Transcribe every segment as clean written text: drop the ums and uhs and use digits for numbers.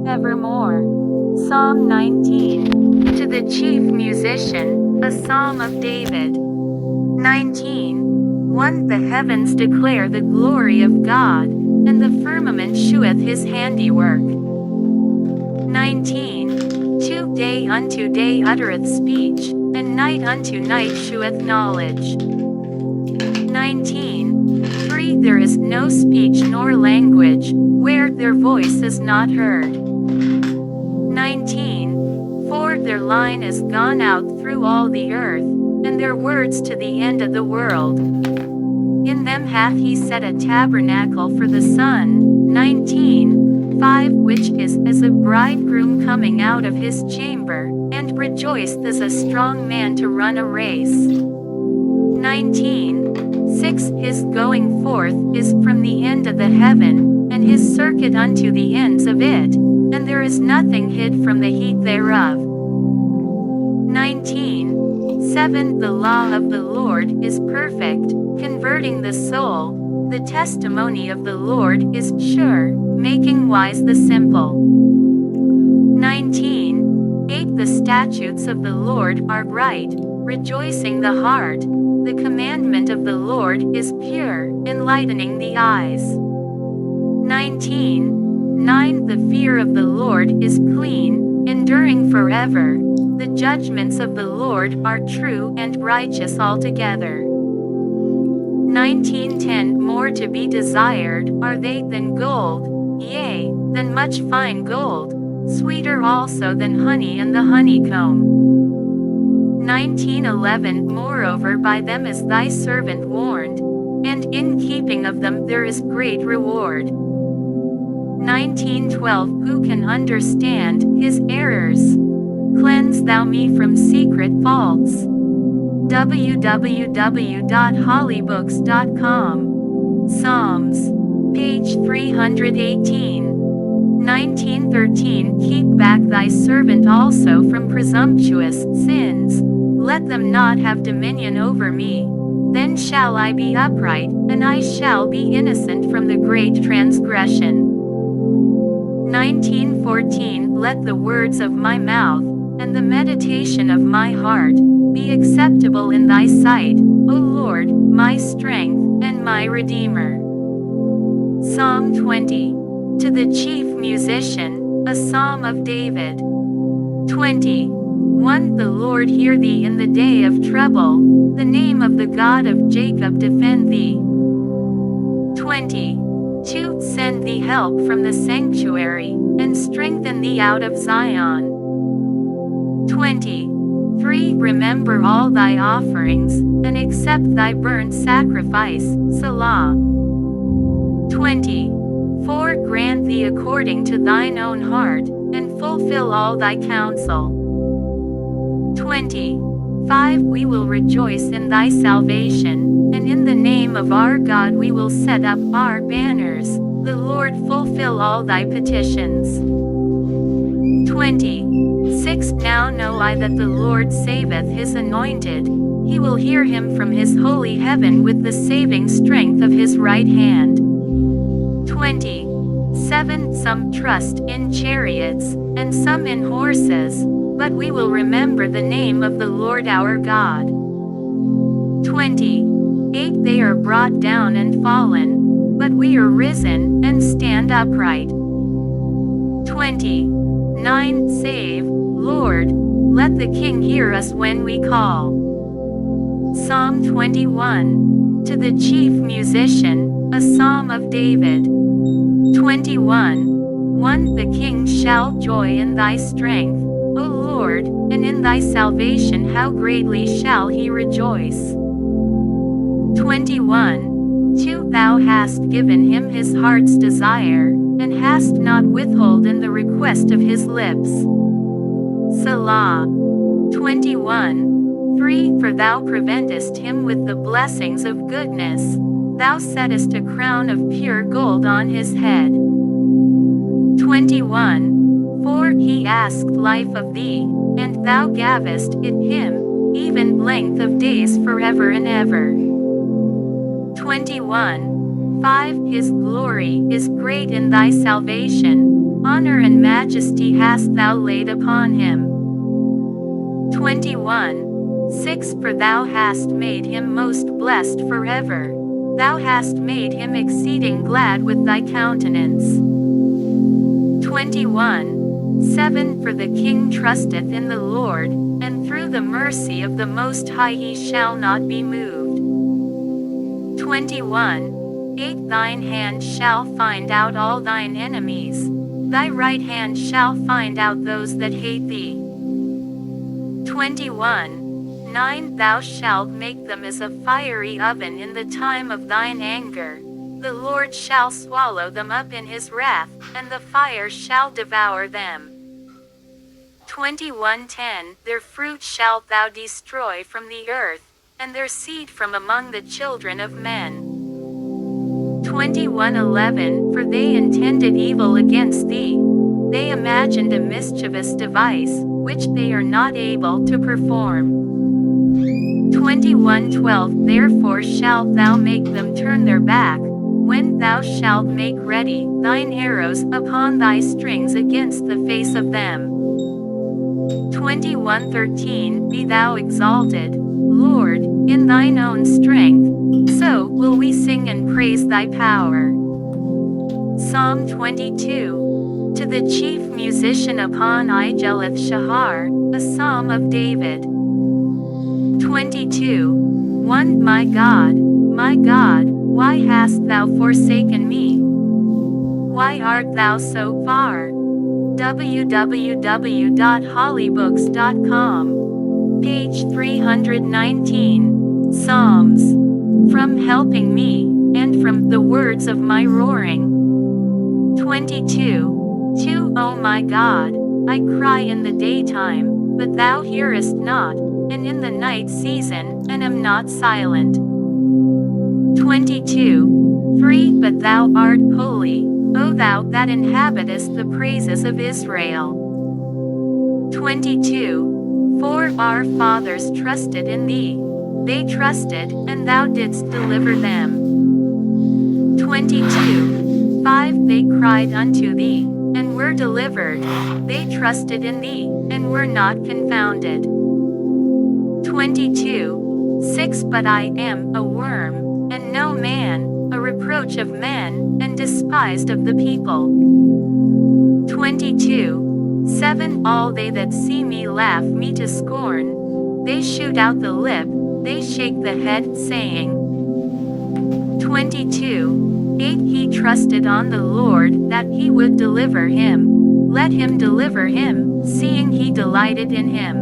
evermore. Psalm 19. To the chief musician, a psalm of David. 19. 1. The heavens declare the glory of God, and the firmament sheweth his handiwork. 19. 2. Day unto day uttereth speech, and night unto night sheweth knowledge. 19. 3. There is no speech nor language, where their voice is not heard. 19. 4. Their line is gone out through all the earth, and their words to the end of the world. In them hath he set a tabernacle for the sun. 19. 5. Which is as a bridegroom coming out of his chamber, and rejoiced as a strong man to run a race. 19. 6. His going forth is from the end of the heaven, and his circuit unto the ends of it, and there is nothing hid from the heat thereof. 19. 7. The law of the Lord is perfect, converting the soul. The testimony of the Lord is sure, making wise the simple. 19. 8. The statutes of the Lord are right, rejoicing the heart. The commandment of the Lord is pure, enlightening the eyes. 19. 9. The fear of the Lord is clean, enduring forever. The judgments of the Lord are true and righteous altogether. 19:10 More to be desired are they than gold, yea, than much fine gold, sweeter also than honey and the honeycomb. 19:11 Moreover by them is thy servant warned, and in keeping of them there is great reward. 19:12 Who can understand his errors? Cleanse thou me from secret faults. www.hollybooks.com. Psalms. Page 318. 19:13 Keep back thy servant also from presumptuous sins. Let them not have dominion over me. Then shall I be upright, and I shall be innocent from the great transgression. 19:14 Let the words of my mouth, and the meditation of my heart, be acceptable in thy sight, O Lord, my strength, and my Redeemer. Psalm 20. To the chief musician, a psalm of David. 20. 1. The Lord hear thee in the day of trouble, the name of the God of Jacob defend thee. 20. 2. Send thee help from the sanctuary, and strengthen thee out of Zion. 20. 3. Remember all thy offerings, and accept thy burnt sacrifice, Selah. 20. 4. Grant thee according to thine own heart, and fulfill all thy counsel. 20. 5. We will rejoice in thy salvation, and in the name of our God we will set up our banners. The Lord fulfill all thy petitions. 20. 6. Now know I that the Lord saveth his anointed. He will hear him from his holy heaven with the saving strength of his right hand. 20. 7. Some trust in chariots, and some in horses, but we will remember the name of the Lord our God. 20. 8. They are brought down and fallen, but we are risen, and stand upright. 20. 9. Save, Lord, let the King hear us when we call. Psalm 21. To the chief musician, a psalm of David. 21. 1. The King shall joy in thy strength, O Lord, and in thy salvation how greatly shall he rejoice. 21. 2. Thou hast given him his heart's desire, and hast not withholden the request of his lips. Selah. 21. 3. For thou preventest him with the blessings of goodness. Thou settest a crown of pure gold on his head. 21. 4. He asked life of thee, and thou gavest it him, even length of days forever and ever. 21. 5. His glory is great in thy salvation. honor and majesty hast thou laid upon him. 21. 6 For thou hast made him most blessed forever. Thou hast made him exceeding glad with thy countenance. 21. 7 For the king trusteth in the Lord, and through the mercy of the Most High he shall not be moved. 21. 8 Thine hand shall find out all thine enemies. Thy right hand shall find out those that hate thee. 21. 9 Thou shalt make them as a fiery oven in the time of thine anger. The Lord shall swallow them up in his wrath, and the fire shall devour them. 21:10 Their fruit shalt thou destroy from the earth, and their seed from among the children of men. 21:11 For they intended evil against thee. They imagined a mischievous device, which they are not able to perform. 21:12 Therefore shalt thou make them turn their back, when thou shalt make ready thine arrows upon thy strings against the face of them. 21:13 Be thou exalted, Lord, in thine own strength, so will we sing and praise thy power. Psalm 22. To the chief musician upon Ijeleth Shahar, a psalm of David. 22:1 My God, why hast thou forsaken me? Why art thou so far? www.hollybooks.com. Page 319. Psalms. From helping me, and from the words of my roaring. 22:2 O my God, I cry in the daytime, but thou hearest not, and in the night season, and am not silent. 22:3 But thou art holy, O thou that inhabitest the praises of Israel. 22:4 Our fathers trusted in thee. They trusted, and thou didst deliver them. 22:5 They cried unto thee, and were delivered. They trusted in thee, and were not confounded. 22:6 But I am a worm, and no man, a reproach of men, and despised of the people. 22:7 All they that see me laugh me to scorn. They shoot out the lip, they shake the head, saying. 22:8 He trusted on the Lord, that he would deliver him. Let him deliver him, seeing he delighted in him.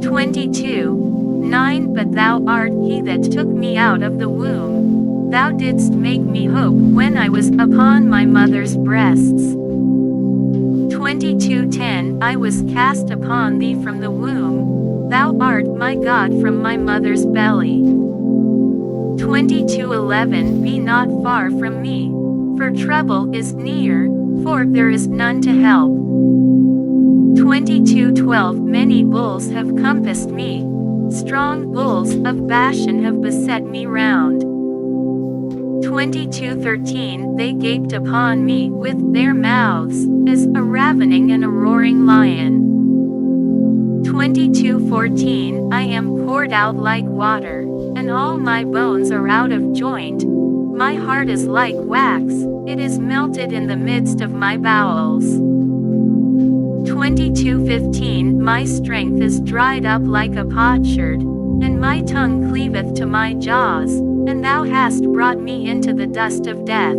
22:9 But thou art he that took me out of the womb. Thou didst make me hope when I was upon my mother's breasts. 22:10 I was cast upon thee from the womb. Thou art my God from my mother's belly. 22:11 Be not far from me, for trouble is near, for there is none to help. 22:12 Many bulls have compassed me. Strong bulls of Bashan have beset me round. 22:13 They gaped upon me with their mouths, as a ravening and a roaring lion. 22:14 I am poured out like water, and all my bones are out of joint. My heart is like wax, it is melted in the midst of my bowels. 22:15 My strength is dried up like a potsherd, and my tongue cleaveth to my jaws, and thou hast brought me into the dust of death.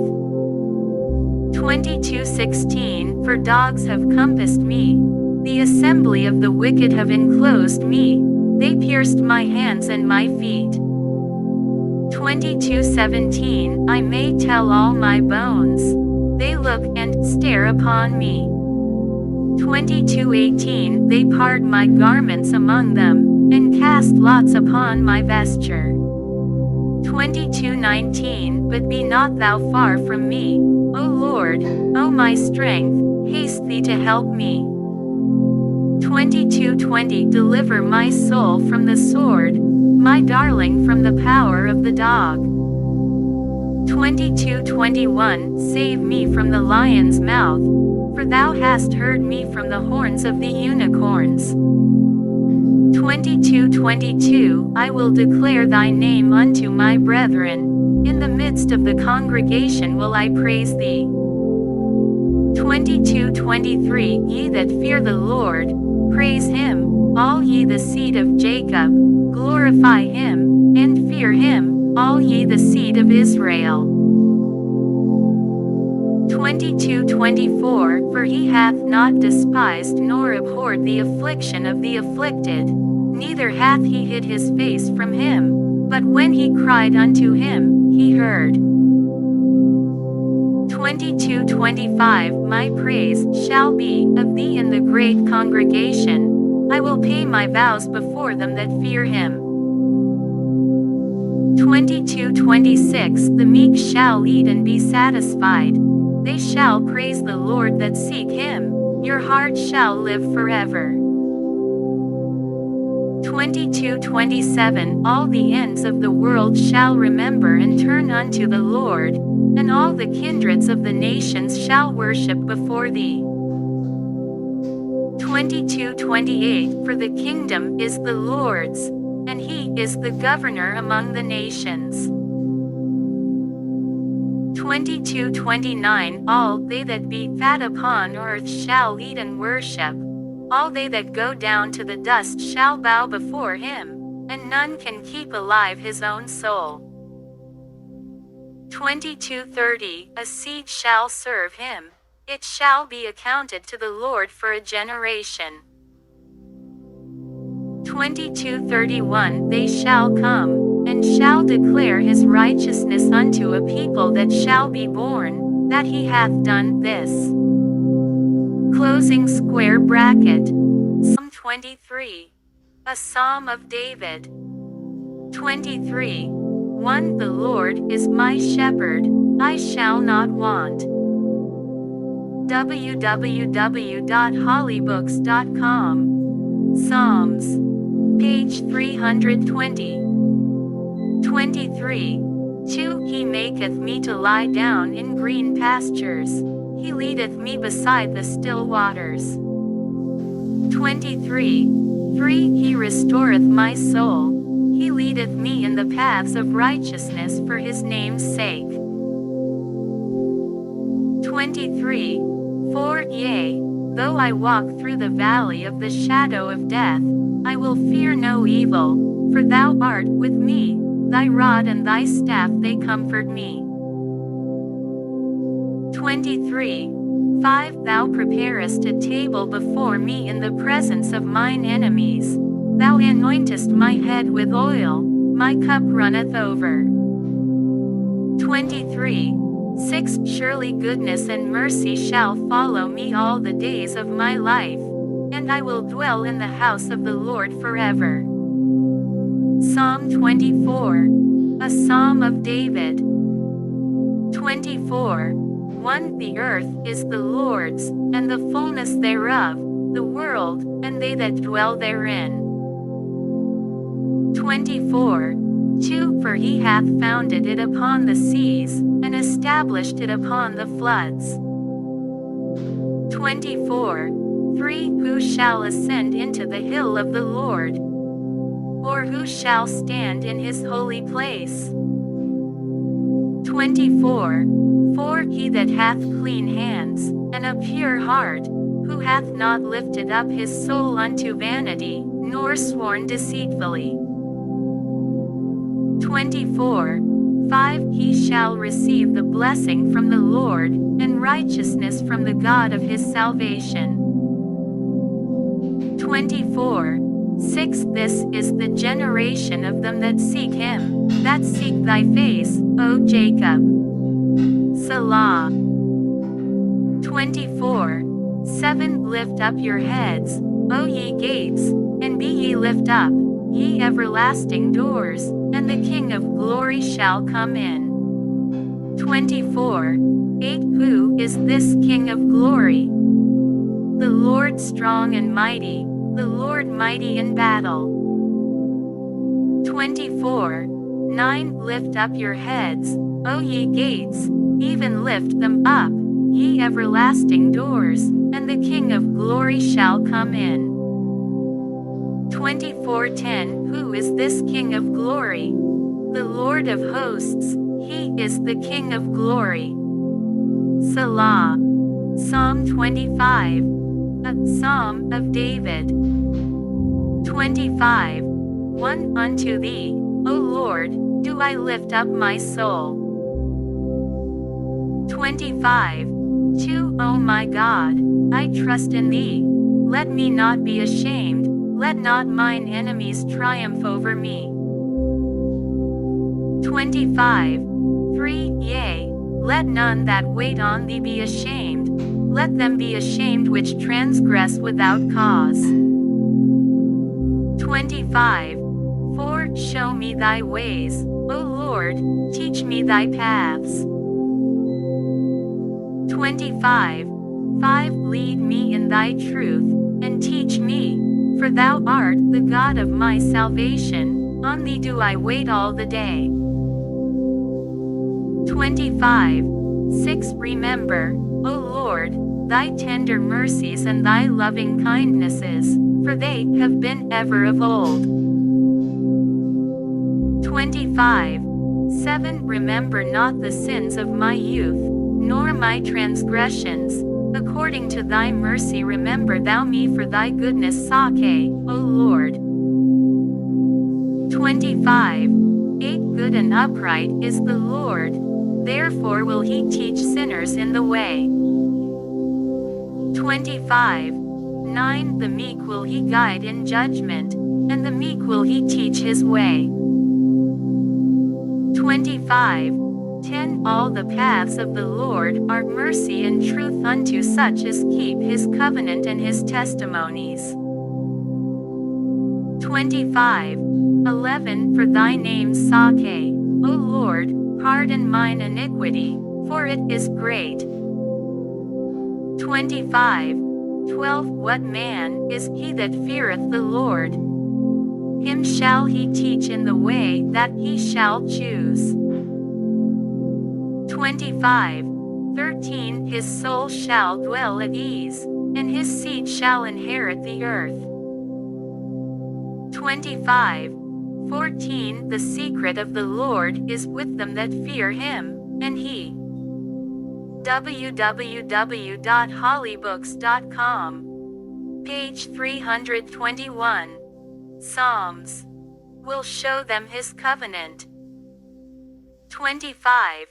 22:16 For dogs have compassed me. The assembly of the wicked have enclosed me. They pierced my hands and my feet. 22:17 I may tell all my bones. They look and stare upon me. 22:18 They part my garments among them, and cast lots upon my vesture. 22:19 But be not thou far from me, O Lord, O my strength, haste thee to help me. 22:20 Deliver my soul from the sword, my darling from the power of the dog. 22:21 Save me from the lion's mouth, for thou hast heard me from the horns of the unicorns. 22:22 I will declare thy name unto my brethren, in the midst of the congregation will I praise thee. 22:23 Ye that fear the Lord, praise him, all ye the seed of Jacob, glorify him, and fear him, all ye the seed of Israel. 22:24 For he hath not despised nor abhorred the affliction of the afflicted, neither hath he hid his face from him, but when he cried unto him, he heard. 22:25 My praise shall be of thee in the great congregation, I will pay my vows before them that fear him. 22:26 The meek shall eat and be satisfied, they shall praise the Lord that seek him, your heart shall live forever. 22:27 All the ends of the world shall remember and turn unto the Lord, and all the kindreds of the nations shall worship before thee. 22:28 For the kingdom is the Lord's, and he is the governor among the nations. 22:29 All they that be fat upon earth shall eat and worship, all they that go down to the dust shall bow before him, and none can keep alive his own soul. 22:30 A seed shall serve him, it shall be accounted to the Lord for a generation. 22:31 They shall come, and shall declare his righteousness unto a people that shall be born, that he hath done this. Closing square bracket. Psalm 23. A Psalm of David. 23:1 The Lord is my shepherd, I shall not want. www.hollybooks.com. Psalms. Page 320. 23:2 He maketh me to lie down in green pastures, he leadeth me beside the still waters. 23:3 He restoreth my soul, he leadeth me in the paths of righteousness for his name's sake. 23:4 Yea, though I walk through the valley of the shadow of death, I will fear no evil, for thou art with me, thy rod and thy staff they comfort me. 23:5 Thou preparest a table before me in the presence of mine enemies, thou anointest my head with oil, my cup runneth over. 23:6 Surely goodness and mercy shall follow me all the days of my life, and I will dwell in the house of the Lord forever. Psalm 24. A Psalm of David. 24:1 The earth is the Lord's, and the fullness thereof, the world, and they that dwell therein. 24:2 For he hath founded it upon the seas, and established it upon the floods. 24:3 Who shall ascend into the hill of the Lord? Or who shall stand in his holy place? 24:4 He that hath clean hands, and a pure heart, who hath not lifted up his soul unto vanity, nor sworn deceitfully. 24:5 He shall receive the blessing from the Lord, and righteousness from the God of his salvation. 24:6 This is the generation of them that seek him, that seek thy face, O Jacob. Selah. 24:7 Lift up your heads, O ye gates, and be ye lift up, ye everlasting doors, and the King of glory shall come in. 24:8 Who is this King of glory? The Lord strong and mighty, the Lord mighty in battle. 24:9 Lift up your heads, O ye gates, even lift them up, ye everlasting doors, and the King of glory shall come in. 24:10 Who is this King of glory? The Lord of hosts, he is the King of glory. Salah. Psalm 25. A Psalm of David. 25. 1 Unto thee, O Lord, do I lift up my soul. 25. 2 O my God, I trust in thee. Let me not be ashamed, let not mine enemies triumph over me. 25. 3 Yea, let none that wait on thee be ashamed, let them be ashamed which transgress without cause. 25. 4 Show me thy ways, O Lord, teach me thy paths. 25. 5 Lead me in thy truth, and teach me, for thou art the God of my salvation, on thee do I wait all the day. 25. 6 Remember, O Lord, thy tender mercies and thy loving kindnesses, for they have been ever of old. 25. 7 Remember not the sins of my youth, nor my transgressions. According to thy mercy remember thou me for thy goodness sake, O Lord. 25. 8 Good and upright is the Lord, therefore will he teach sinners in the way. 25. 9 The meek will he guide in judgment, and the meek will he teach his way. 25. 10 All the paths of the Lord are mercy and truth unto such as keep his covenant and his testimonies. 25. 11 For thy name's sake, O Lord, pardon mine iniquity, for it is great. 25. 12 What man is he that feareth the Lord? Him shall he teach in the way that he shall choose. 25. 13 His soul shall dwell at ease, and his seed shall inherit the earth. 25. 14 The secret of the Lord is with them that fear him, and he www.hollybooks.com. Page 321. Psalms will show them his covenant. 25.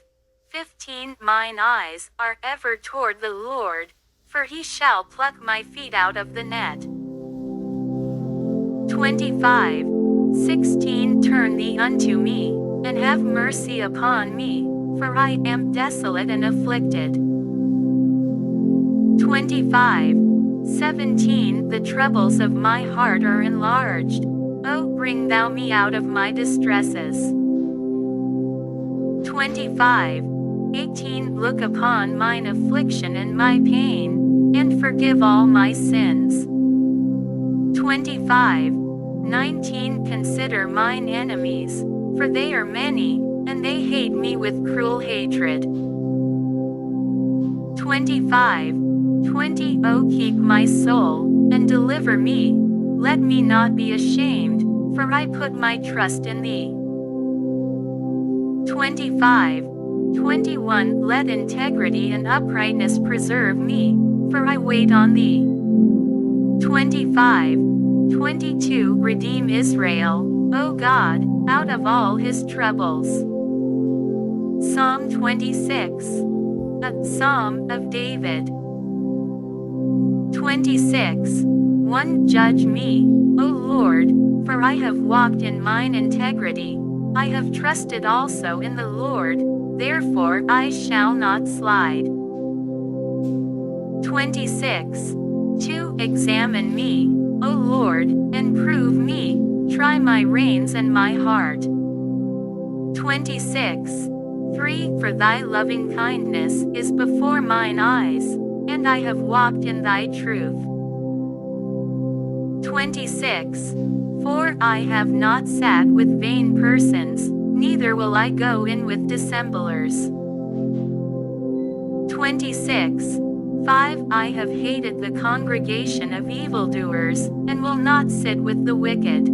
15 Mine eyes are ever toward the Lord, for he shall pluck my feet out of the net. 25. 16 Turn thee unto me, and have mercy upon me, for I am desolate and afflicted. 25. 17 The troubles of my heart are enlarged. O bring thou me out of my distresses. 25. 18 Look upon mine affliction and my pain, and forgive all my sins. 25. 19 Consider mine enemies, for they are many, and they hate me with cruel hatred. 25. 20 O keep my soul, and deliver me, let me not be ashamed, for I put my trust in thee. 25. 21 Let integrity and uprightness preserve me, for I wait on thee. 25. 22 Redeem Israel, O God, out of all his troubles. Psalm 26. A Psalm of David. 26. 1 Judge me, O Lord, for I have walked in mine integrity, I have trusted also in the Lord, therefore I shall not slide. 26. 2 Examine me, O Lord, and prove me, try my reins and my heart. 26. 3 For thy loving kindness is before mine eyes, and I have walked in thy truth. 26. 4 I have not sat with vain persons, neither will I go in with dissemblers. 26. 5. I have hated the congregation of evildoers, and will not sit with the wicked.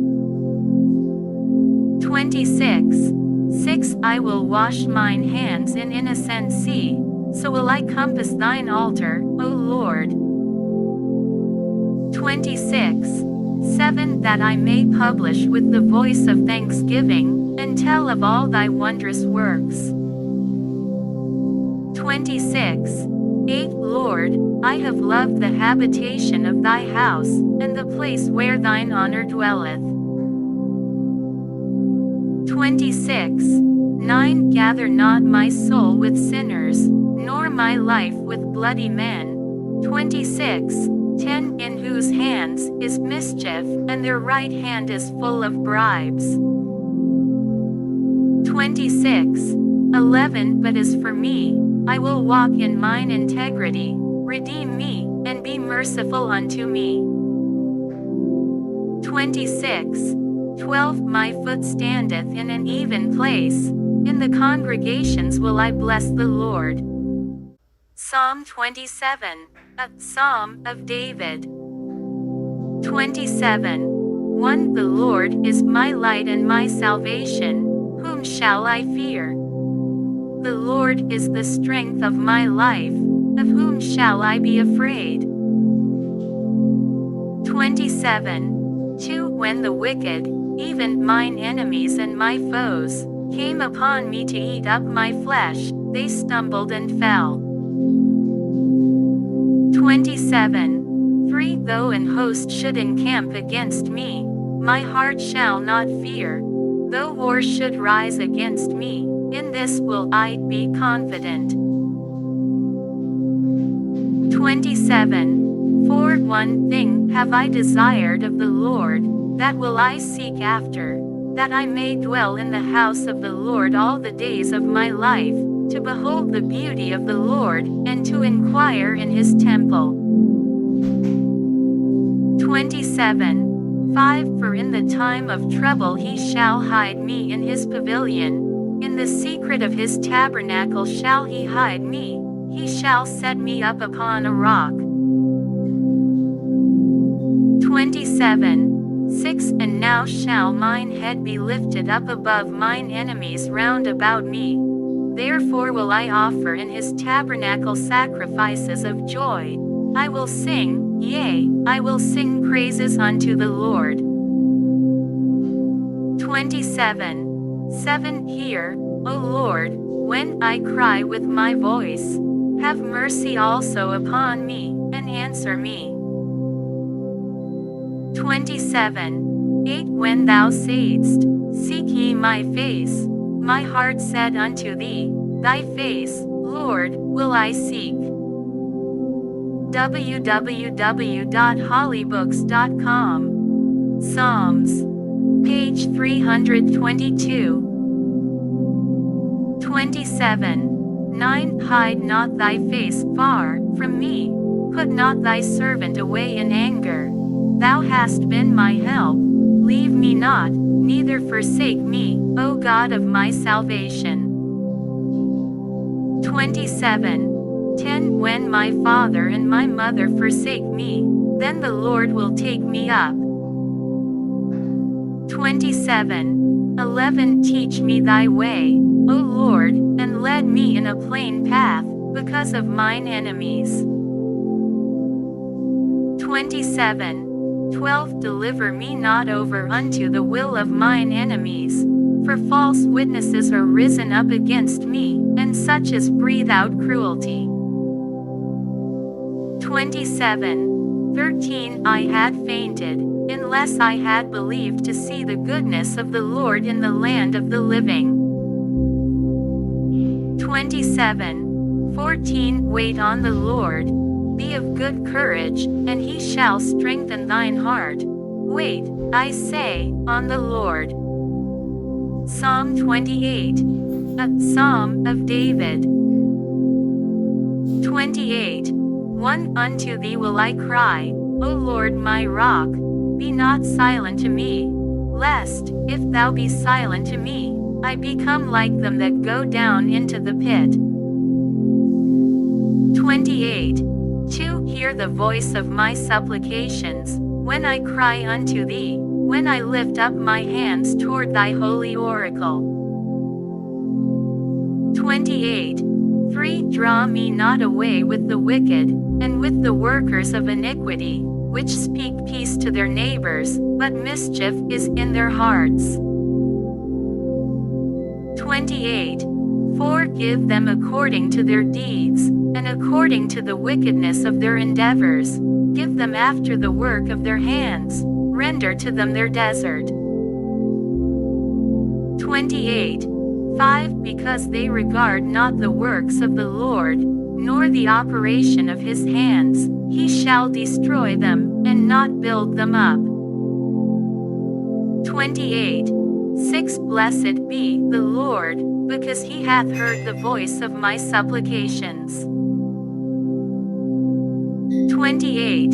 26. 6. I will wash mine hands in innocency, so will I compass thine altar, O Lord. 26. 7. That I may publish with the voice of thanksgiving, and tell of all thy wondrous works. 26. 8. Lord, I have loved the habitation of thy house, and the place where thine honor dwelleth. 26. 9. Gather not my soul with sinners, nor my life with bloody men. 26. 10. In whose hands is mischief, and their right hand is full of bribes. 26. 11. But as for me, I will walk in mine integrity, redeem me, and be merciful unto me. 26. 12. My foot standeth in an even place, in the congregations will I bless the Lord. Psalm 27, a Psalm of David. 27. 1. The Lord is my light and my salvation, whom shall I fear? The Lord is the strength of my life, of whom shall I be afraid? 27. 2. When the wicked, even mine enemies and my foes, came upon me to eat up my flesh, they stumbled and fell. 27. 3. Though an host should encamp against me, my heart shall not fear. Though war should rise against me, in this will I be confident. 27. 4. One thing have I desired of the Lord, that will I seek after, that I may dwell in the house of the Lord all the days of my life, to behold the beauty of the Lord, and to inquire in his temple. 27. 5. For in the time of trouble he shall hide me in his pavilion, in the secret of his tabernacle shall he hide me, he shall set me up upon a rock. 27. 6. And now shall mine head be lifted up above mine enemies round about me. Therefore will I offer in his tabernacle sacrifices of joy. I will sing, yea, I will sing praises unto the Lord. 27. 7. Hear, O Lord, when I cry with my voice. Have mercy also upon me, and answer me. 27. 8. When thou saidst, seek ye my face, my heart said unto thee, thy face, Lord, will I seek. www.hollybooks.com. Psalms. Page 322. 27. 9. Hide not thy face far from me, put not thy servant away in anger. Thou hast been my help, leave me not, neither forsake me, O God of my salvation. 27. 10. When my father and my mother forsake me, then the Lord will take me up. 27. 11. Teach me thy way, O Lord, and lead me in a plain path, because of mine enemies. 27. 12. Deliver me not over unto the will of mine enemies, for false witnesses are risen up against me, and such as breathe out cruelty. 27. 13. I had fainted, unless I had believed to see the goodness of the Lord in the land of the living. 27. 14. Wait on the Lord. Be of good courage, and he shall strengthen thine heart. Wait, I say, on the Lord. Psalm 28. A Psalm of David. 28. 1. Unto thee will I cry, O Lord my rock, be not silent to me, lest, if thou be silent to me, I become like them that go down into the pit. 28. To hear the voice of my supplications, when I cry unto thee, when I lift up my hands toward thy holy oracle. 28. 3. Draw me not away with the wicked, and with the workers of iniquity, which speak peace to their neighbors, but mischief is in their hearts. 28. Forgive them according to their deeds, and according to the wickedness of their endeavors. Give them after the work of their hands. Render to them their desert. 28. 5. Because they regard not the works of the Lord, nor the operation of his hands, he shall destroy them, and not build them up. 28. 6. Blessed be the Lord, because he hath heard the voice of my supplications. 28.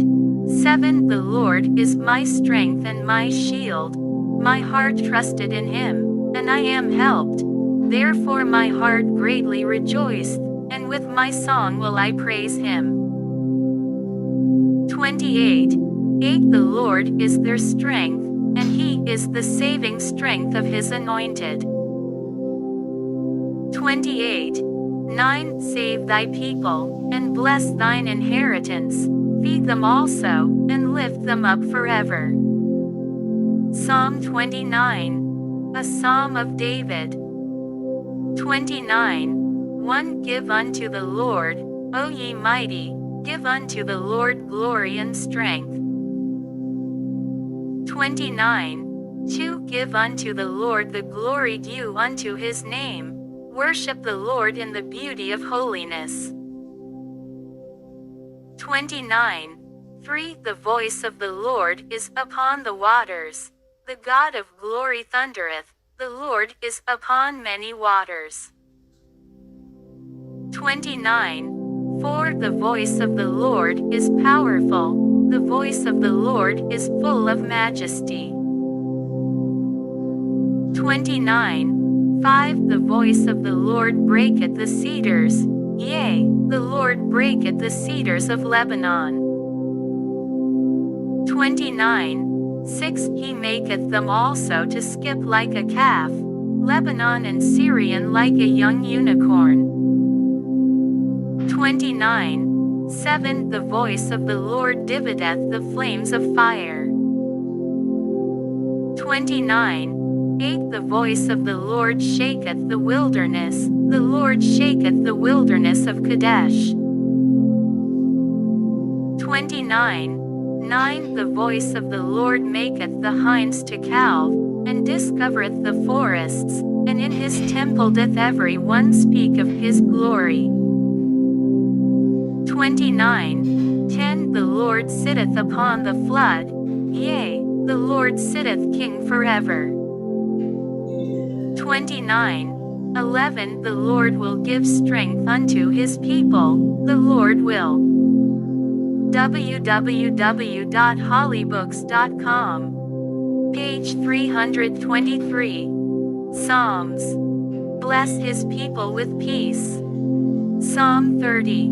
7. The Lord is my strength and my shield. My heart trusted in him, and I am helped. Therefore my heart greatly rejoiced, and with my song will I praise him. 28. 8. The Lord is their strength, and he is the saving strength of his anointed. 28. 9. Save thy people, and bless thine inheritance. Feed them also, and lift them up forever. Psalm 29. A Psalm of David. 29. 1. Give unto the Lord, O ye mighty, give unto the Lord glory and strength. 29. 2. Give unto the Lord the glory due unto his name. Worship the Lord in the beauty of holiness. 29. 3. The voice of the Lord is upon the waters. The God of glory thundereth. The Lord is upon many waters. 29. 4. The voice of the Lord is powerful. The voice of the Lord is full of majesty. 29. 5. The voice of the Lord breaketh the cedars. Yea, the Lord breaketh the cedars of Lebanon. 29. 6. He maketh them also to skip like a calf, Lebanon and Syrian like a young unicorn. 29. 7. The voice of the Lord divideth the flames of fire. 29. 8. The voice of the Lord shaketh the wilderness, the Lord shaketh the wilderness of Kadesh. 29. 9. The voice of the Lord maketh the hinds to calve, and discovereth the forests, and in his temple doth every one speak of his glory. 29. 10. The Lord sitteth upon the flood, yea, the Lord sitteth king forever. 29. 11. The Lord will give strength unto his people, the Lord will. www.hollybooks.com. Page 323. Psalms. Bless his people with peace. Psalm 30.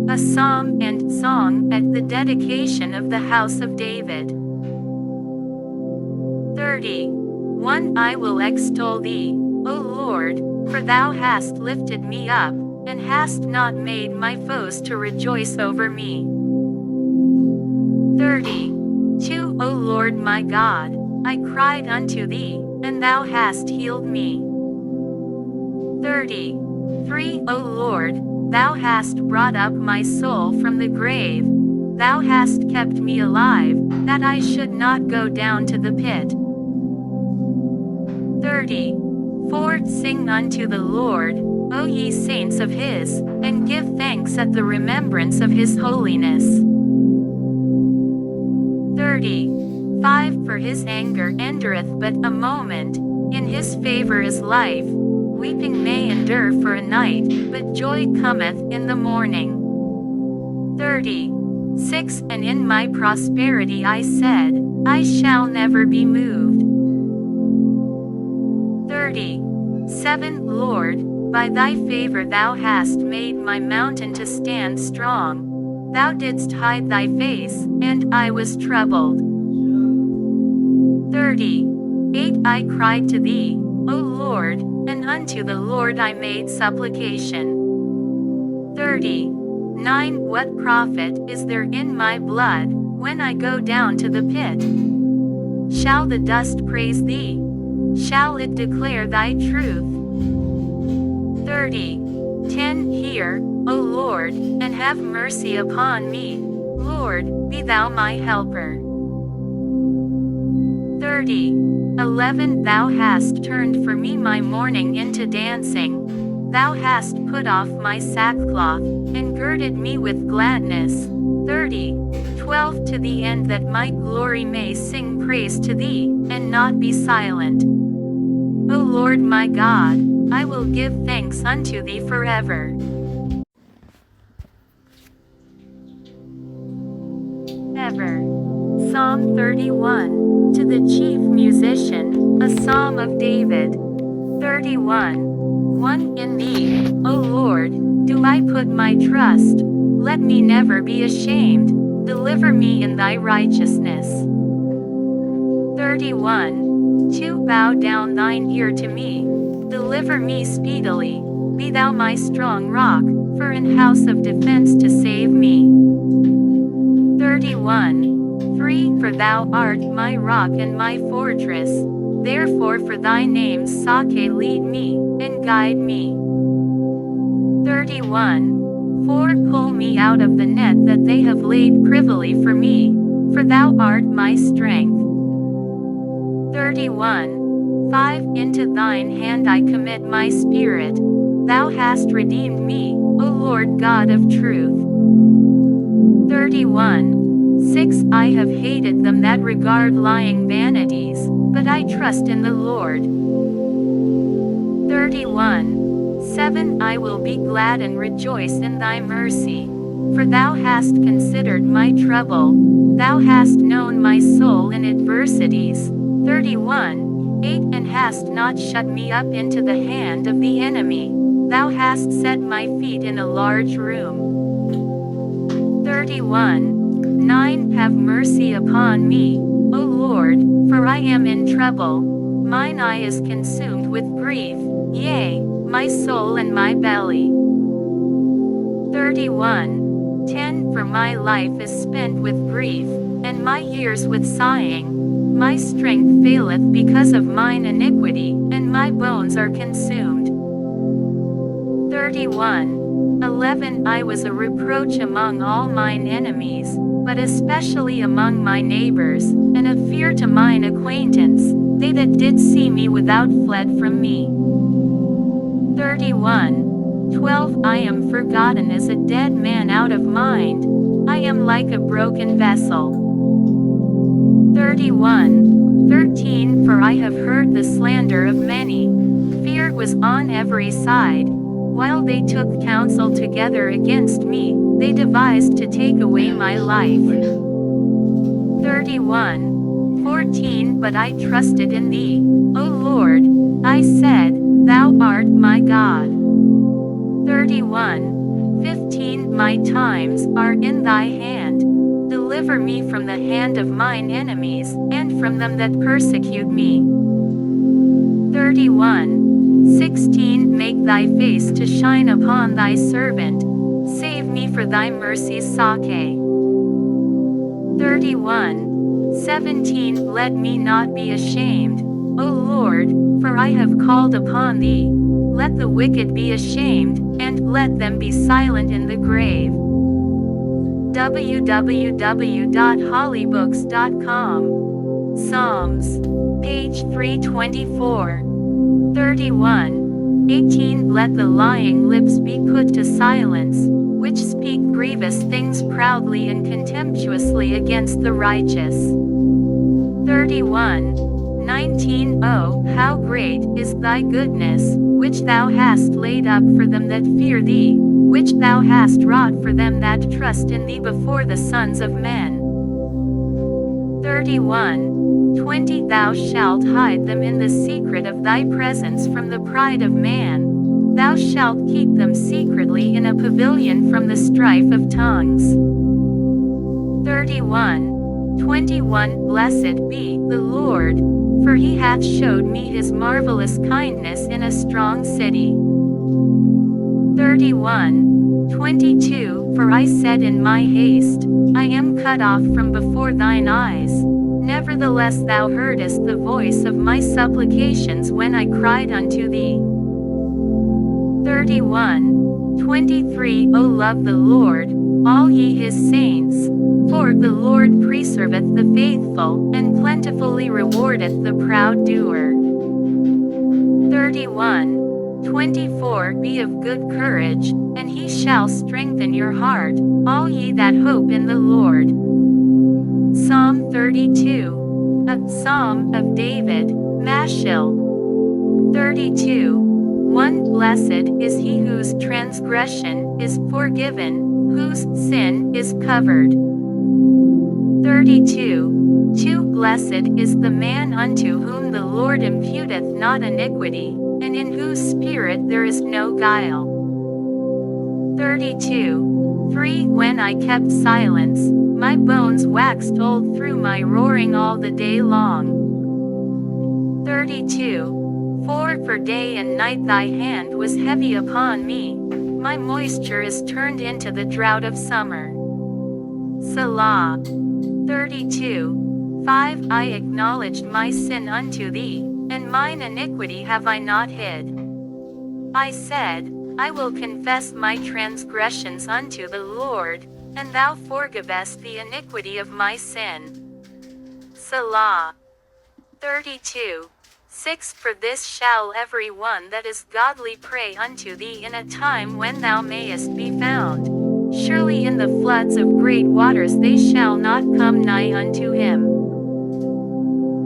A psalm and song at the dedication of the house of David. 30. 1. I will extol thee, O Lord, for thou hast lifted me up, and hast not made my foes to rejoice over me. 30. 2. O Lord my God, I cried unto thee, and thou hast healed me. 30. 3. O Lord, thou hast brought up my soul from the grave. Thou hast kept me alive, that I should not go down to the pit. 30. 4. Sing unto the Lord, O ye saints of his, and give thanks at the remembrance of his holiness. 30. 5. For his anger endureth but a moment, in his favor is life. Weeping may endure for a night, but joy cometh in the morning. 30. 6. And in my prosperity I said, I shall never be moved. 30. 7 Lord, by thy favor thou hast made my mountain to stand strong. Thou didst hide thy face, and I was troubled. 38 I cried to thee, O Lord, and unto the Lord I made supplication. 39 What profit is there in my blood, when I go down to the pit? Shall the dust praise thee? Shall it declare thy truth? 10 Hear, O Lord, and have mercy upon me. Lord, be thou my helper. 11 Thou hast turned for me my mourning into dancing. Thou hast put off my sackcloth, and girded me with gladness. 12 To the end that my glory may sing praise to thee, and not be silent. O Lord my God, I will give thanks unto thee forever. Ever. Psalm 31. To the chief musician, a psalm of David. 31. 1 In thee, O Lord, do I put my trust. Let me never be ashamed. Deliver me in thy righteousness. 31. 2 Bow down thine ear to me. Deliver me speedily. Be thou my strong rock, for an house of defense to save me. 31. 3 For thou art my rock and my fortress. Therefore for thy name's sake lead me, and guide me. 31. 4 Pull me out of the net that they have laid privily for me, for thou art my strength. 31. 5 Into thine hand I commit my spirit. Thou hast redeemed me, O Lord God of truth. 31. 6 I have hated them that regard lying vanities, but I trust in the Lord. 31. 7 I will be glad and rejoice in thy mercy. For thou hast considered my trouble. Thou hast known my soul in adversities. 31. 8 And hast not shut me up into the hand of the enemy. Thou hast set my feet in a large room. 31. 9 Have mercy upon me, O Lord, for I am in trouble. Mine eye is consumed with grief, yea, my soul and my belly. 31. 10 For my life is spent with grief, and my years with sighing. My strength faileth because of mine iniquity, and my bones are consumed. 31. 11 I was a reproach among all mine enemies, but especially among my neighbors, and a fear to mine acquaintance. They that did see me without fled from me. 31. 12 I am forgotten as a dead man out of mind. I am like a broken vessel. 31. 13 For I have heard the slander of many. Fear was on every side. While they took counsel together against me, they devised to take away my life. 31. 14 But I trusted in thee, O Lord. I said, Thou art my God. 31. 15 My times are in thy hand. Deliver me from the hand of mine enemies, and from them that persecute me. 31. 16 Make thy face to shine upon thy servant. Save me for thy mercy's sake. 31. 17 Let me not be ashamed, O Lord, for I have called upon thee. Let the wicked be ashamed, and let them be silent in the grave. www.hollybooks.com. Psalms. Page 324. 31. 18 Let the lying lips be put to silence, which speak grievous things proudly and contemptuously against the righteous. 31. 19 Oh, how great is thy goodness, which thou hast laid up for them that fear thee, which thou hast wrought for them that trust in thee before the sons of men. 31. 20 Thou shalt hide them in the secret of thy presence from the pride of man. Thou shalt keep them secretly in a pavilion from the strife of tongues. 31:21 Blessed be the Lord, for he hath showed me his marvelous kindness in a strong city. 31:22 For I said in my haste, I am cut off from before thine eyes. Nevertheless thou heardest the voice of my supplications when I cried unto thee. 31:23 O love the Lord, all ye his saints, for the Lord preserveth the faithful, and plentifully rewardeth the proud doer. 31:24 Be of good courage, and he shall strengthen your heart, all ye that hope in the Lord. Psalm 32. A Psalm of David, Mashil. 32:1 Blessed is he whose transgression is forgiven, whose sin is covered. 32:2 Blessed is the man unto whom the Lord imputeth not iniquity, and in whose spirit there is no guile. 32:3 When I kept silence, my bones waxed old through my roaring all the day long. 32:4 For day and night thy hand was heavy upon me. My moisture is turned into the drought of summer. Selah. 32:5 I acknowledged my sin unto thee, and mine iniquity have I not hid. I said, I will confess my transgressions unto the Lord, and thou forgavest the iniquity of my sin. Selah. 32:6 For this shall every one that is godly pray unto thee in a time when thou mayest be found. Surely in the floods of great waters they shall not come nigh unto him.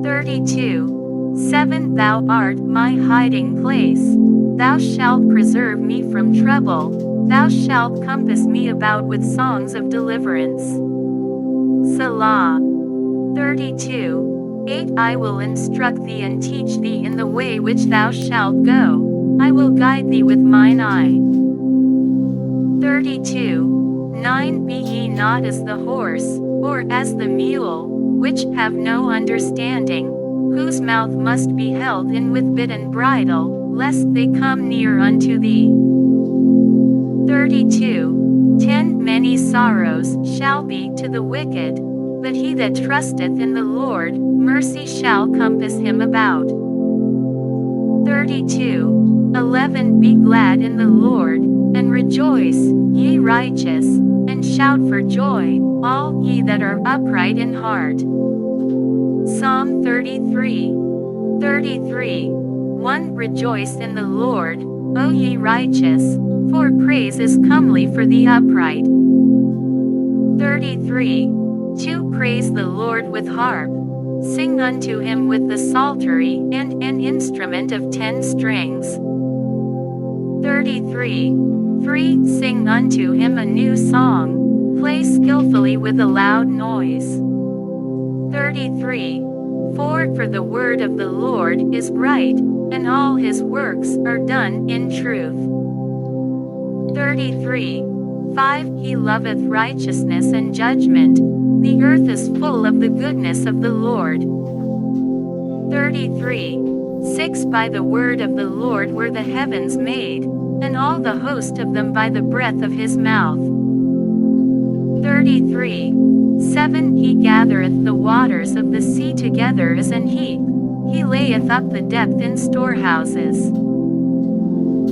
32:7 Thou art my hiding place. Thou shalt preserve me from trouble. Thou shalt compass me about with songs of deliverance. Selah. 32:8 I will instruct thee and teach thee in the way which thou shalt go. I will guide thee with mine eye. 32:9 Be ye not as the horse, or as the mule, which have no understanding, whose mouth must be held in with bit and bridle, lest they come near unto thee. 32:10 Many sorrows shall be to the wicked, but he that trusteth in the Lord, mercy shall compass him about. 32:11 Be glad in the Lord, and rejoice, ye righteous, and shout for joy, all ye that are upright in heart. Psalm 33:1 Rejoice in the Lord, O ye righteous, for praise is comely for the upright. 33:2 Praise the Lord with harp. Sing unto him with the psaltery and an instrument of 10 strings. 33:3 Sing unto him a new song. Play skillfully with a loud noise. 33:4 For the word of the Lord is right, and all his works are done in truth. 33:5 He loveth righteousness and judgment. The earth is full of the goodness of the Lord. 33:6 By the word of the Lord were the heavens made, and all the host of them by the breath of his mouth. 33:7 He gathereth the waters of the sea together as an heap. He layeth up the depth in storehouses.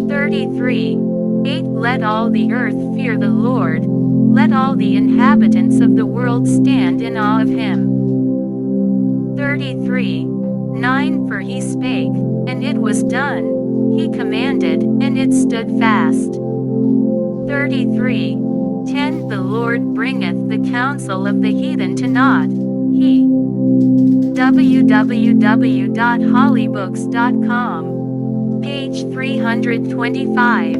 33:8 Let all the earth fear the Lord. Let all the inhabitants of the world stand in awe of him. 33:9 For he spake, and it was done. He commanded, and it stood fast. 33:10 The Lord bringeth the counsel of the heathen to naught. He. www.hollybooks.com. Page 325.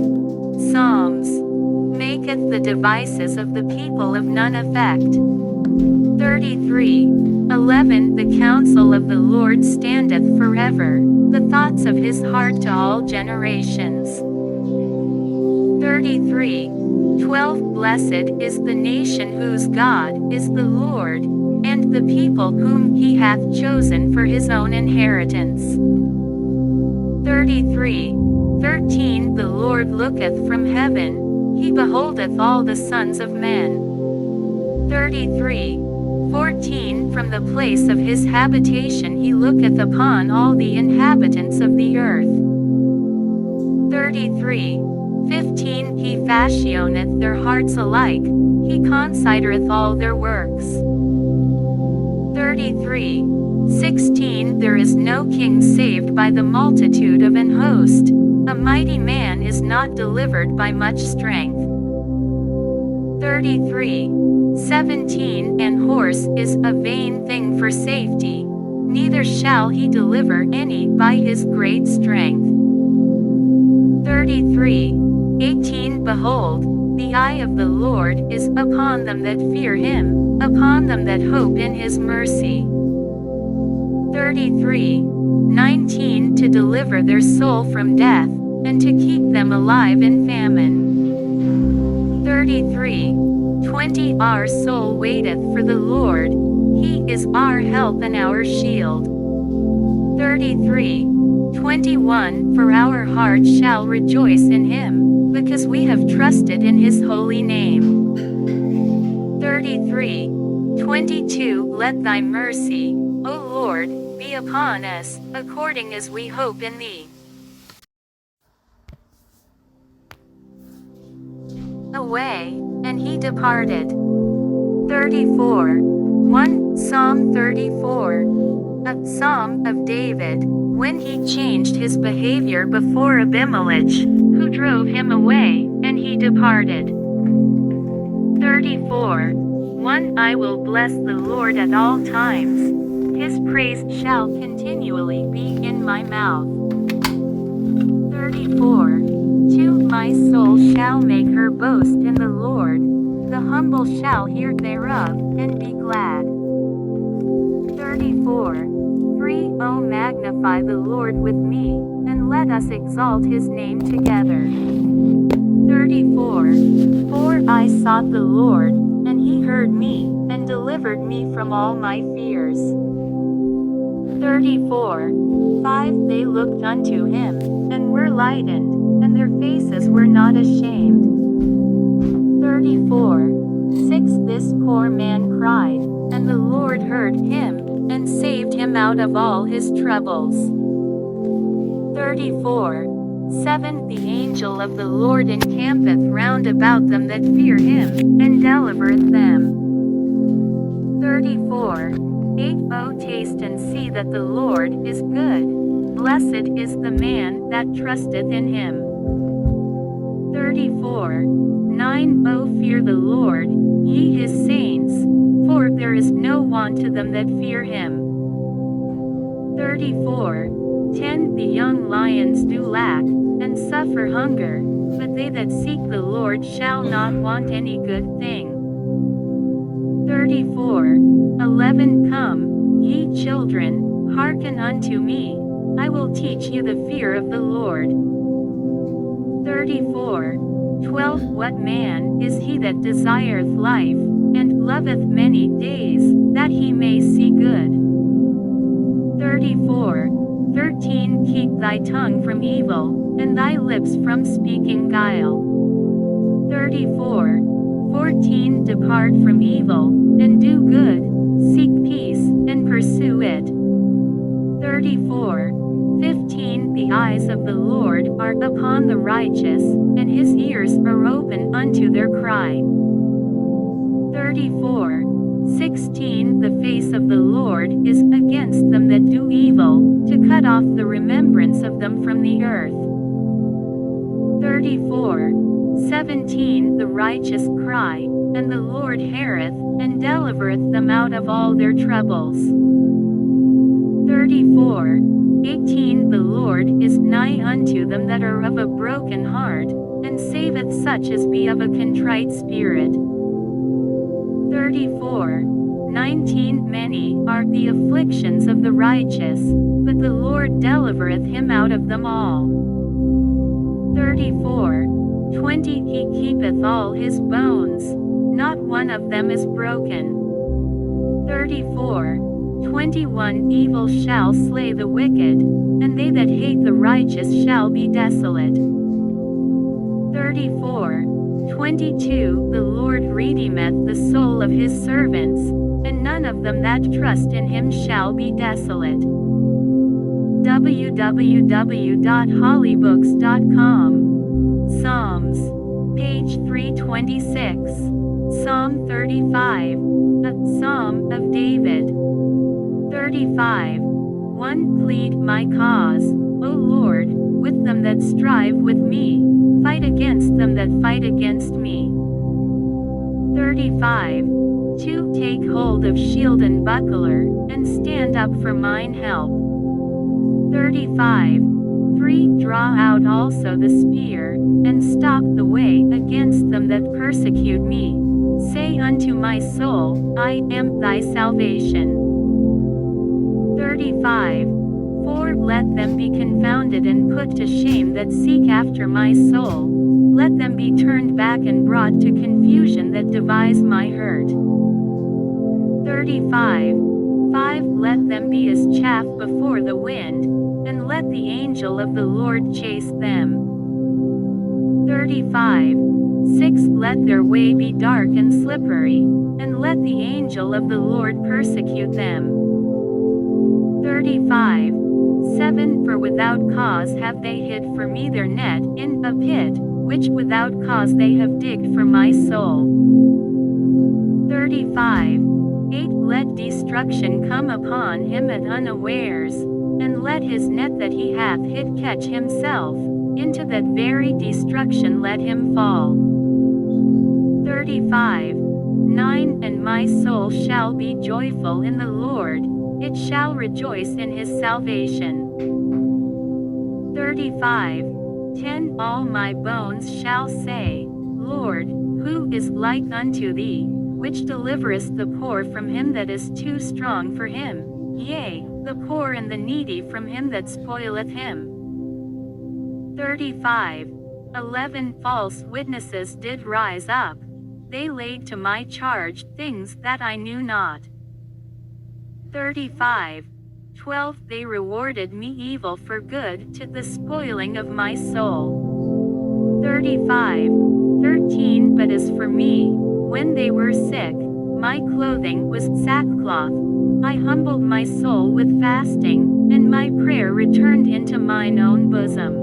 Psalms. Make maketh the devices of the people of none effect. 33. 11 The counsel of the Lord standeth forever, the thoughts of his heart to all generations. 33. 12 Blessed is the nation whose God is the Lord, and the people whom he hath chosen for his own inheritance. 33. 13 The Lord looketh from heaven, he beholdeth all the sons of men. 33. 14 From the place of his habitation he looketh upon all the inhabitants of the earth. 33. 15 He fashioneth their hearts alike, he considereth all their works. 33. 16 There is no king saved by the multitude of an host, a mighty man is not delivered by much strength. 33. 17 An horse is a vain thing for safety, neither shall he deliver any by his great strength. 33. 18 Behold, the eye of the Lord is upon them that fear him, upon them that hope in his mercy. 33. 19 To deliver their soul from death, and to keep them alive in famine. 33. 20 Our soul waiteth for the Lord, he is our help and our shield. 33. 21 For our heart shall rejoice in him, because we have trusted in his holy name. 33. 22 Let thy mercy, O Lord, be upon us, according as we hope in thee. Away, and he departed. 34. 1 Psalm 34. A Psalm of David, when he changed his behavior before Abimelech, who drove him away, and he departed. 34. 1 I will bless the Lord at all times, his praise shall continually be in my mouth. 34. 2 My soul shall make her boast in the Lord, the humble shall hear thereof, and be glad. 34. 3 O magnify the Lord with me, and let us exalt his name together. 34. 4 I sought the Lord, and he heard me, and delivered me from all my fears. 34. 5 They looked unto him, and were lightened, and their faces were not ashamed. 34. 6 This poor man cried, and the Lord heard him, and saved him out of all his troubles. 34. 7 The angel of the Lord encampeth round about them that fear him, and delivereth them. 34. 8 O taste and see that the Lord is good, blessed is the man that trusteth in him. 34. 9 O fear the Lord, ye his saints, for there is no want to them that fear him. 34. 10 The young lions do lack, and suffer hunger, but they that seek the Lord shall not want any good thing. 34. 11 Come, ye children, hearken unto me, I will teach you the fear of the Lord. 34. 12 What man is he that desireth life, and loveth many days, that he may see good? 34. 13 Keep thy tongue from evil, and thy lips from speaking guile. 34. 14 Depart from evil, and do good, seek peace, and pursue it. 34. 15 The eyes of the Lord are upon the righteous, and his ears are open unto their cry. 34. 16 The face of the Lord is against them that do evil, to cut off the remembrance of them from the earth. 34. 17 The righteous cry, and the Lord heareth, and delivereth them out of all their troubles. 34. 18 The Lord is nigh unto them that are of a broken heart, and saveth such as be of a contrite spirit. 34:19 Many are the afflictions of the righteous, but the Lord delivereth him out of them all. 34:20 He keepeth all his bones, not one of them is broken. 34:21 Evil shall slay the wicked, and they that hate the righteous shall be desolate. 34:22 The Lord redeemeth the soul of his servants, and none of them that trust in him shall be desolate. www.hollybooks.com. Psalms. Page 326. Psalm 35. A Psalm of David. 35:1 Plead my cause, O Lord, with them that strive with me, fight against them that fight against me. 35:2 Take hold of shield and buckler, and stand up for mine help. 35:3 Draw out also the spear, and stop the way against them that persecute me. Say unto my soul, I am thy salvation. 35:4 Let them be confounded and put to shame that seek after my soul. Let them be turned back and brought to confusion that devise my hurt. 35:5 Let them be as chaff before the wind, and let the angel of the Lord chase them. 35:6 Let their way be dark and slippery, and let the angel of the Lord persecute them. 35:7 For without cause have they hid for me their net in a pit, which without cause they have digged for my soul. 35:8 Let destruction come upon him at unawares, and let his net that he hath hid catch himself, into that very destruction let him fall. 35:9 And my soul shall be joyful in the Lord, it shall rejoice in his salvation. 35:10 All my bones shall say, Lord, who is like unto thee, which deliverest the poor from him that is too strong for him, yea, the poor and the needy from him that spoileth him. 35:11 False witnesses did rise up, they laid to my charge things that I knew not. 35:12 They rewarded me evil for good to the spoiling of my soul. 35:13 But as for me, when they were sick, my clothing was sackcloth. I humbled my soul with fasting, and my prayer returned into mine own bosom.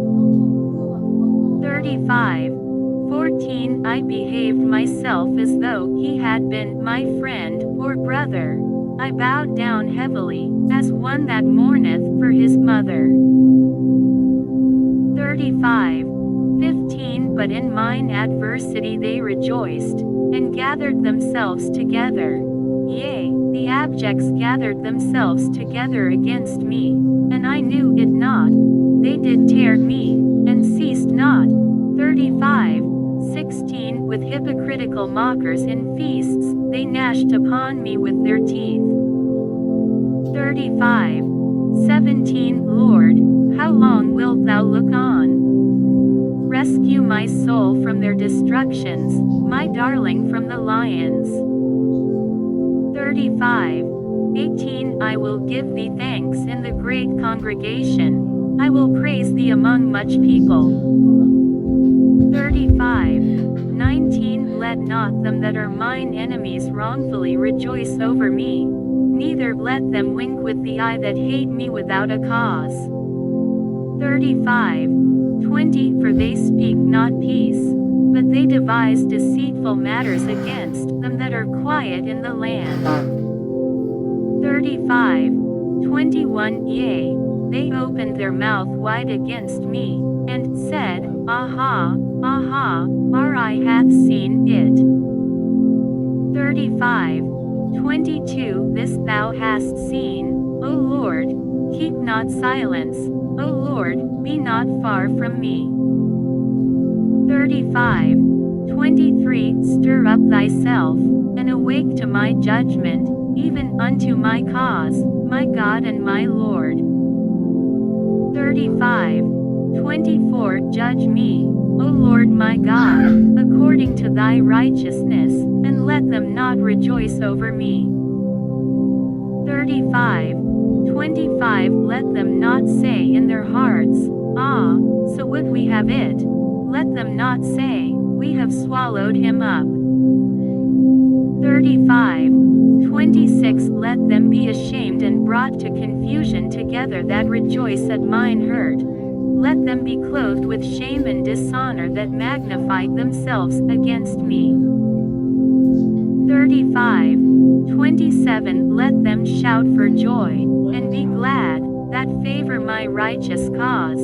35:14 I behaved myself as though he had been my friend or brother. I bowed down heavily, as one that mourneth for his mother. 35:15 But in mine adversity they rejoiced, and gathered themselves together. Yea, the abjects gathered themselves together against me, and I knew it not. They did tear me, and ceased not. 35:16 With hypocritical mockers in feasts, they gnashed upon me with their teeth. 35:17 Lord, how long wilt thou look on? Rescue my soul from their destructions, my darling from the lions. 35:18 I will give thee thanks in the great congregation, I will praise thee among much people. 35:19 Let not them that are mine enemies wrongfully rejoice over me, neither let them wink with the eye that hate me without a cause. 35:20 For they speak not peace, but they devise deceitful matters against them that are quiet in the land. 35:21 Yea, they opened their mouth wide against me, and said, Aha, aha, our eye hath seen it. 35:22 This thou hast seen, O Lord, keep not silence, O Lord, be not far from me. 35. 23. Stir up thyself, and awake to my judgment, even unto my cause, my God and my Lord. 35. 24. Judge me, O Lord my God, according to thy righteousness, and let them not rejoice over me. 35. 25. Let them not say in their hearts, Ah, so would we have it. Let them not say, we have swallowed him up. 35. 26. Let them be ashamed and brought to confusion together that rejoice at mine hurt. Let them be clothed with shame and dishonor that magnified themselves against me. 35. 27. Let them shout for joy, and be glad, that favor my righteous cause.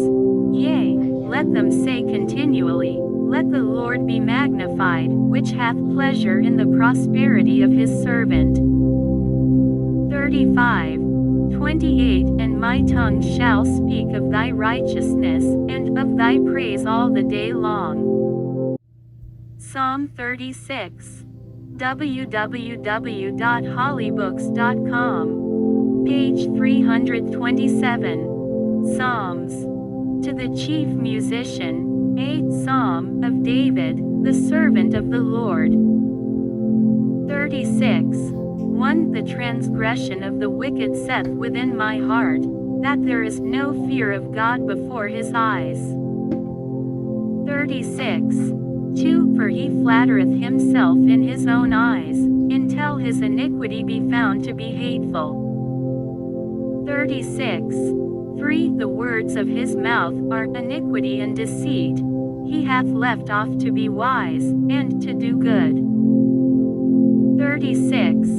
Yea, let them say continually, Let the Lord be magnified, which hath pleasure in the prosperity of his servant. 35. 28. And my tongue shall speak of thy righteousness, and of thy praise all the day long. Psalm 36. www.hollybooks.com. Page 327. Psalms. To the chief musician, a psalm of David, the servant of the Lord. 36. 1. The transgression of the wicked saith within my heart, that there is no fear of God before his eyes. 36. 2. For he flattereth himself in his own eyes, until his iniquity be found to be hateful. 36. 3. The words of his mouth are iniquity and deceit. He hath left off to be wise, and to do good. 36.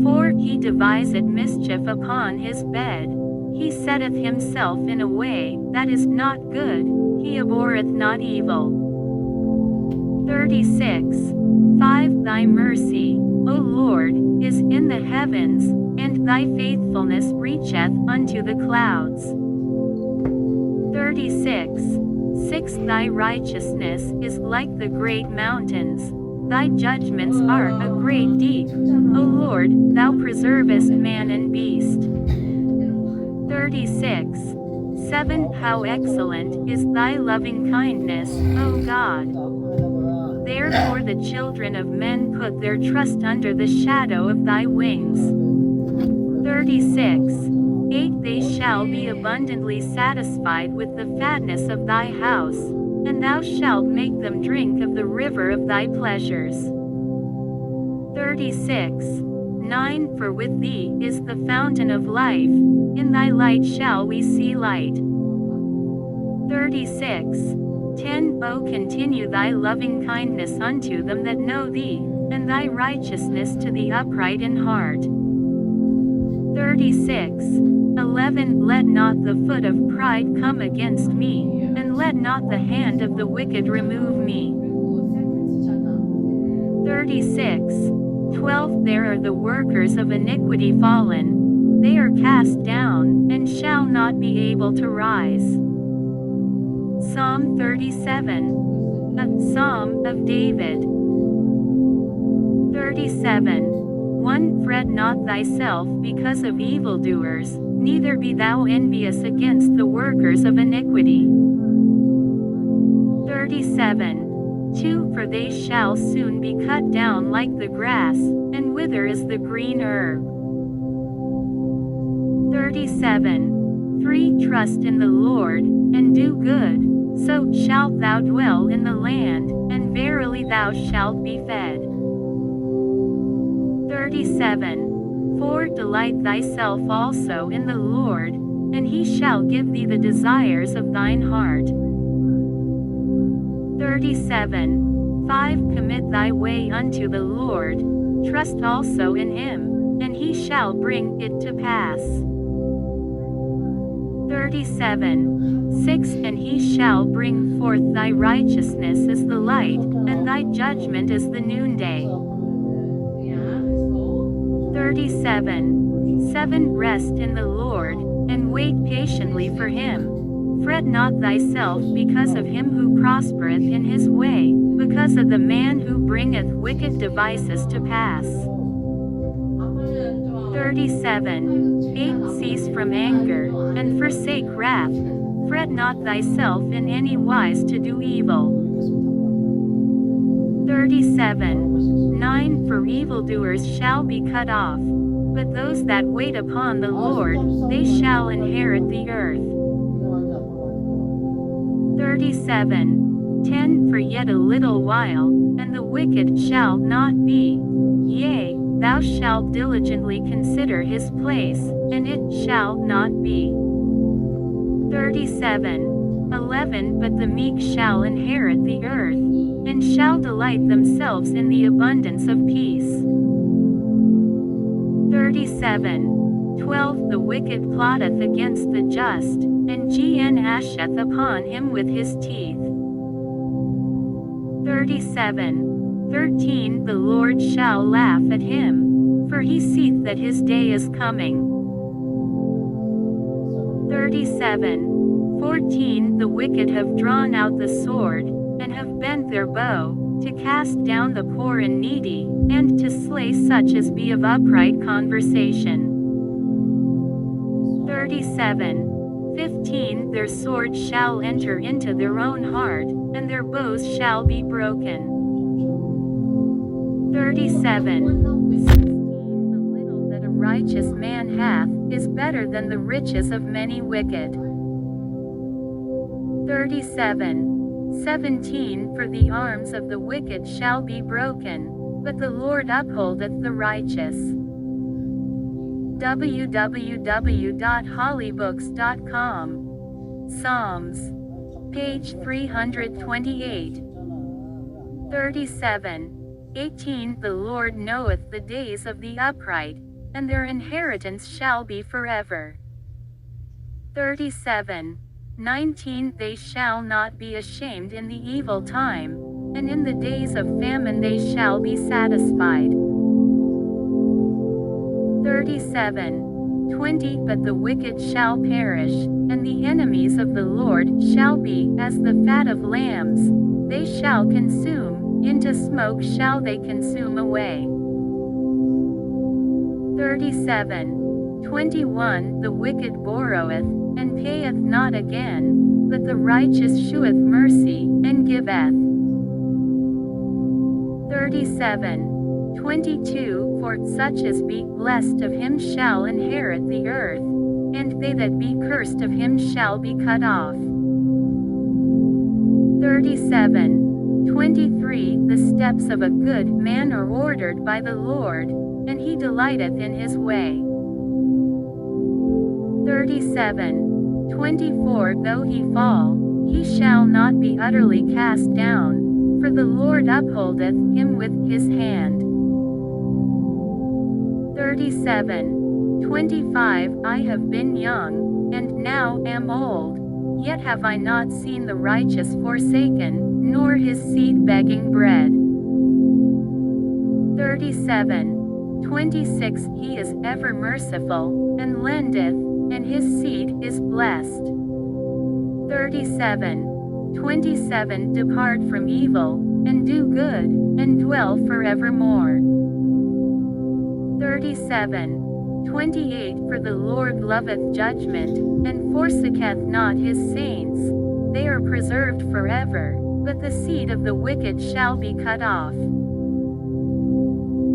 4. He deviseth mischief upon his bed. He setteth himself in a way that is not good. He abhorreth not evil. 36. 5. Thy mercy, O Lord, is in the heavens, and thy faithfulness reacheth unto the clouds. 36. 6. Thy righteousness is like the great mountains. Thy judgments are a great deep. O Lord, thou preservest man and beast. 36. 7. How excellent is thy loving kindness, O God! Therefore the children of men put their trust under the shadow of thy wings. 36. 8. They shall be abundantly satisfied with the fatness of thy house, and thou shalt make them drink of the river of thy pleasures. 36. 9. For with thee is the fountain of life, in thy light shall we see light. 36. 10. O continue thy loving kindness unto them that know thee, and thy righteousness to the upright in heart. 36. 11. Let not the foot of pride come against me, and let not the hand of the wicked remove me. 36. 12. There are the workers of iniquity fallen. They are cast down, and shall not be able to rise. Psalm 37. A Psalm of David. 37. 1. Fret not thyself because of evildoers, neither be thou envious against the workers of iniquity. 37. 2. For they shall soon be cut down like the grass, and wither as the green herb. 37. 3. Trust in the Lord, and do good, so shalt thou dwell in the land, and verily thou shalt be fed. 37. 4. Delight thyself also in the Lord, and he shall give thee the desires of thine heart. 37. 5. Commit thy way unto the Lord, trust also in him, and he shall bring it to pass. 37. 6. And he shall bring forth thy righteousness as the light, and thy judgment as the noonday. 37. 7. Rest in the Lord, and wait patiently for him. Fret not thyself because of him who prospereth in his way, because of the man who bringeth wicked devices to pass. 37. 8. Cease from anger, and forsake wrath. Fret not thyself in any wise to do evil. 37. 9. For evildoers shall be cut off, but those that wait upon the Lord, they shall inherit the earth. 37. 10. For yet a little while, and the wicked shall not be. Yea, thou shalt diligently consider his place, and it shall not be. 37. 11. But the meek shall inherit the earth, and shall delight themselves in the abundance of peace. 37. 12. The wicked plotteth against the just, and gnasheth upon him with his teeth. 37. 13. The Lord shall laugh at him, for he seeth that his day is coming. 37. 14. The wicked have drawn out the sword, and have bent their bow, to cast down the poor and needy, and to slay such as be of upright conversation. 37. 15. Their sword shall enter into their own heart, and their bows shall be broken. 37. 16. The little that a righteous man hath, is better than the riches of many wicked. 37. 17. For the arms of the wicked shall be broken, but the Lord upholdeth the righteous. www.hollybooks.com. Psalms. Page 328. 37. 18. The Lord knoweth the days of the upright, and their inheritance shall be forever. 37. 19. They shall not be ashamed in the evil time, and in the days of famine they shall be satisfied. 37. 20. But the wicked shall perish, and the enemies of the Lord shall be as the fat of lambs, they shall consume, into smoke shall they consume away. 37. 21. The wicked borroweth, and payeth not again, but the righteous sheweth mercy, and giveth. 37. 22. For such as be blessed of him shall inherit the earth, and they that be cursed of him shall be cut off. 37. 23. The steps of a good man are ordered by the Lord, and he delighteth in his way. 37. 24. Though he fall, he shall not be utterly cast down, for the Lord upholdeth him with his hand. 37. 25. I have been young, and now am old, yet have I not seen the righteous forsaken, nor his seed begging bread. 37. 26. He is ever merciful, and lendeth, and his seed is blessed. 37. 27. Depart from evil, and do good, and dwell forevermore. 37. 28. For the Lord loveth judgment, and forsaketh not his saints. They are preserved forever, but the seed of the wicked shall be cut off.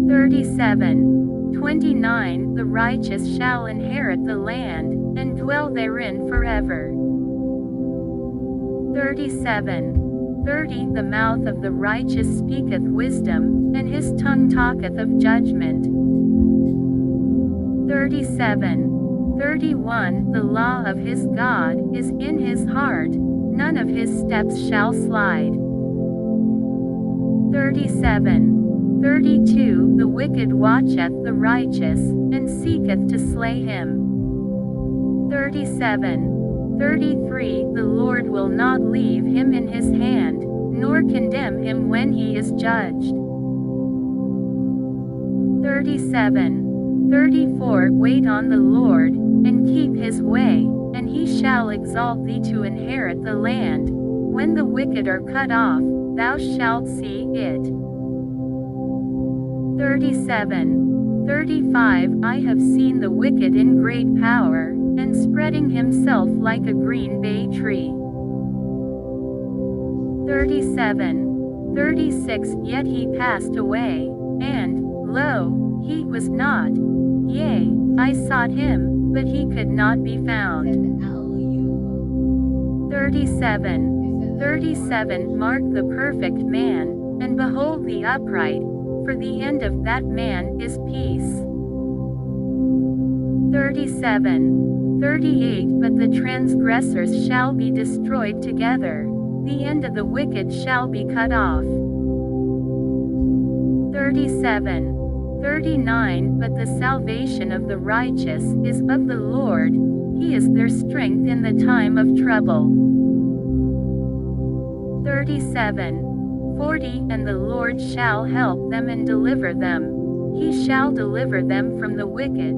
37. 29. The righteous shall inherit the land, and dwell therein forever. 37. 30. The mouth of the righteous speaketh wisdom, and his tongue talketh of judgment. 37. 31. The law of his God is in his heart, none of his steps shall slide. 37. 32. The wicked watcheth the righteous, and seeketh to slay him. 37. 33. The Lord will not leave him in his hand, nor condemn him when he is judged. 37. 34. Wait on the Lord, and keep his way, and he shall exalt thee to inherit the land. When the wicked are cut off, thou shalt see it. 37. 35. I have seen the wicked in great power, and spreading himself like a green bay tree. 37. 36. Yet he passed away, and, lo, he was not. Yea, I sought him, but he could not be found. 37. 37. Mark the perfect man, and behold the upright, for the end of that man is peace. 37. 38. But the transgressors shall be destroyed together, the end of the wicked shall be cut off. 37. 39. But the salvation of the righteous is of the Lord, he is their strength in the time of trouble. 37. 40. And the Lord shall help them and deliver them, he shall deliver them from the wicked,